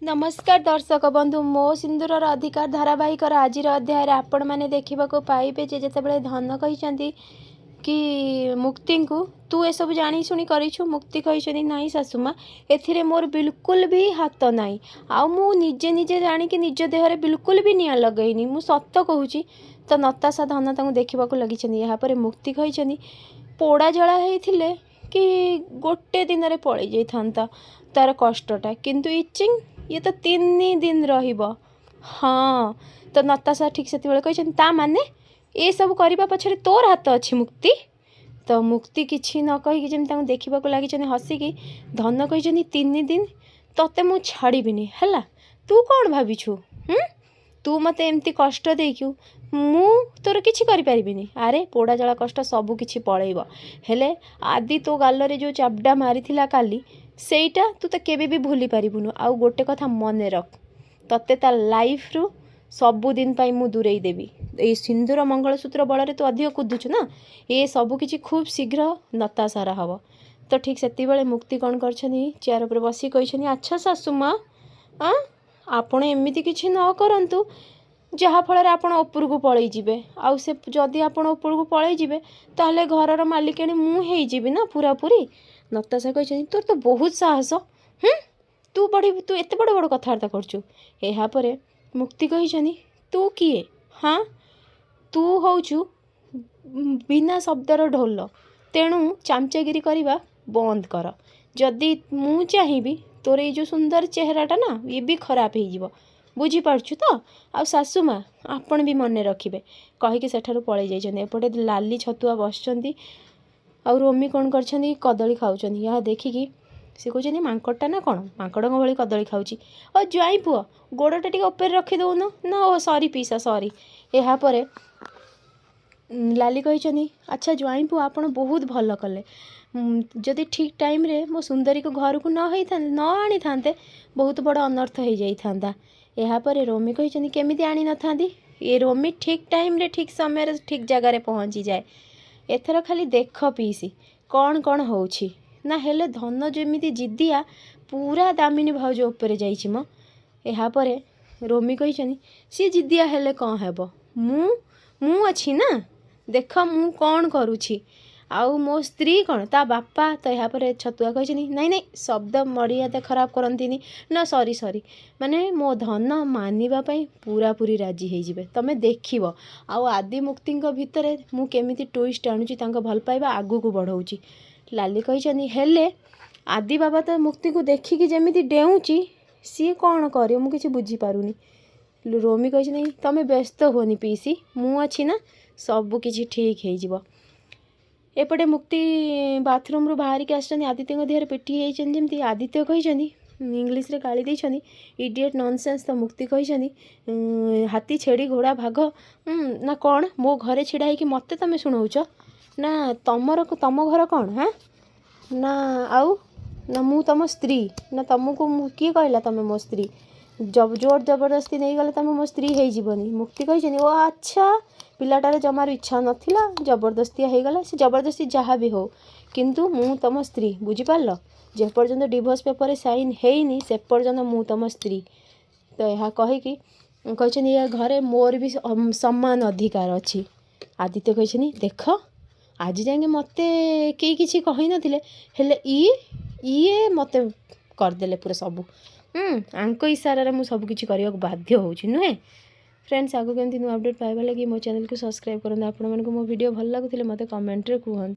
नमस्कार दर्शक बंधु मो सिंदूर अधिकार धारावाहिक आज अध्याय आपण मैंने देखा पाइबे जिते धन कही कि मुक्ति को तू ए सब जानी शुणी करू मुक्ति कही ना सासुमा ए मोर बिल्कुल भी हाथ नाई आ मु निजे निजे जाणी निज देहरे बिल्कुल भी निआ लगेनी मु सत कहूँ तो नताशा धन तांको देखा लगी यापर मुक्ति कही पोड़ा जला होते कि गोटे दिन में पड़ जाता तार कष्टटा किंतु इचिंग ये तो 3 दिन रहिबो। हाँ तो नताशा ठीक से कही माने ये सब करने पछरे तोर हाथ अच्छी मुक्ति तो मुक्ति किसी न कहीकि जमी देखा लगी हसिकी धन कही 3 दिन तोते मु छाड़बीनी है तू कौन भाविछु तू मत एमती कष्ट देक्यू मु तोर किछि करि परिबिनी अरे पोड़ा जला कष्ट सबू किछि पळेइबो हेले आदि तो गालरे जो चापडा मारिथिला काली सेटा तू तो केबे भी भूली पारिबुनु आउ गोटे कथा मन रख तते ता लाइफ रु सबुदिन पाई मु दूरेई देवी ए सिंदूर मंगलसूत्र बଳରେ तू अधिक कुदुछु ना ये सबू किछि खूब शीघ्र नताशारा हब तो ठीक सेति बेले मुक्ति कौन करछनी चेयर पर बसी कहिछनी अच्छा सासुमा आपण एमिति किछि न करंतु जहाँ फल आपण ऊपर को पलि जिबे आउ से जदि आपण ऊपर को पलि जिबे ताहले घरर मालिकाणी मु हेई जिबी ना पूरा पूरी नताशा कही तोर तो बहुत साहस तू एत बड़ बड़ कथबार्ता करचु यापर मुक्ति कही तू किए हाँ तू होचु बिना शब्दर ढोल तेणु चामचागिरी करवा बंद कर जदि मु चाहिए तोर ये जो सुंदर चेहराटा ना ये भी खराब हो बुझीपारछु तो आ सासु माँ आपण भी मन रखिए कहीकि सेठारु पलि जाइछन्ती एपटे लाली छतुआ बसचंती आ रोमी कौन करछन्ती कदली खाउछन्ती या देखिकी से कहते मांकड़टा ना कौन मांकड़ भाई कदली खाऊँ और ज्वाई पुआ गोड़टा टे ऊपर रखी दौन ना ओ सॉरी पीसा सॉरी यापर लाली कही अच्छा ज्वाई पुआ आप बहुत भल कले जदि ठीक टाइम रे मो सुंदरी को घर को न आनी था बहुत बड़ अनर्थ हो जाता यापर रोमी कही केमी आनी न था ये रोमी ठीक टाइम रे ठीक समय ठीक जगार पहुँची जाए एथर खाली देख पीसी कौन कौन होउछि ना हेले धन जमी जिदिया पूरा दामिनी भाउज उपर जाइछि मो यापर रोमी कही सी जिदिया हेले कौन हेब मु अच्छी ना देख मु कौन करुछि आउ मो स्त्री कौन ता बापा तो यापर छतुआ कही नहीं नहीं शब्द मर्यादा खराब करंतिनी ना सॉरी सॉरी माने मो धन मानिबा पई पूरा पूरी राजी हो जिवे तमे देखिबो आउ आदि मुक्ति भितर मु केमिति ट्विस्ट आणुची तांको भल पाइबा आगु को बढ़ौची लाली कही हेले आदि बाबा तो मुक्ति को देखिकी जेमिति डेउची सी कौन करे मु किछि बुझी पारुनी रोमी कही नहीं तमे व्यस्त होनी पीसी मु अच्छी ना सब किछि ठीक हो जिवो एपटे मुक्ति बाथरूम रु बाहर के आसछन्ती आदित्य देहर पिटी होती आदित्य कही इंग्लीश रे गाली देछन्ती इडियट नॉनसेंस तो मुक्ति कही हाथी छेड़ी घोड़ा भाग ना कौन मो घरे छिड़ा होगी मत तमें शुणाऊच ना तम घर कौन हाँ ना आउ ना मु तम स्त्री ना तुमको किए कहला तमें मो स्त्री जब जोर जबरदस्ती नहीं गले तुम मो स्त्री हो जीवनी मुक्ति कही ओ अच्छा पिलाटार जमार इच्छा नथिला जबरदस्ती हो गला से जबरदस्ती जहाँ भी हो किंतु मु तम स्त्री बुझीपार जे पर्यंत डिवोर्स पेपर साइन हैनी से पर्यंत मु तम स्त्री तो यह कहीकि कही या घरे मोर भी सम्मान अधिकार अच्छी आदित्य कही देख आज जाए मत कई किसी कही नथिले हेले ये मत करदेले पूरा सबू आंको इशारा मुझे सबकि करने बाध्य हो नुहे फ्रेंड्स आगु केमती नुआ अपडेट पाइबा लगी मो चैनल को सब्सक्राइब करते आपण मानक मो वीडियो भल लगुले मत कमेंट रे कहते।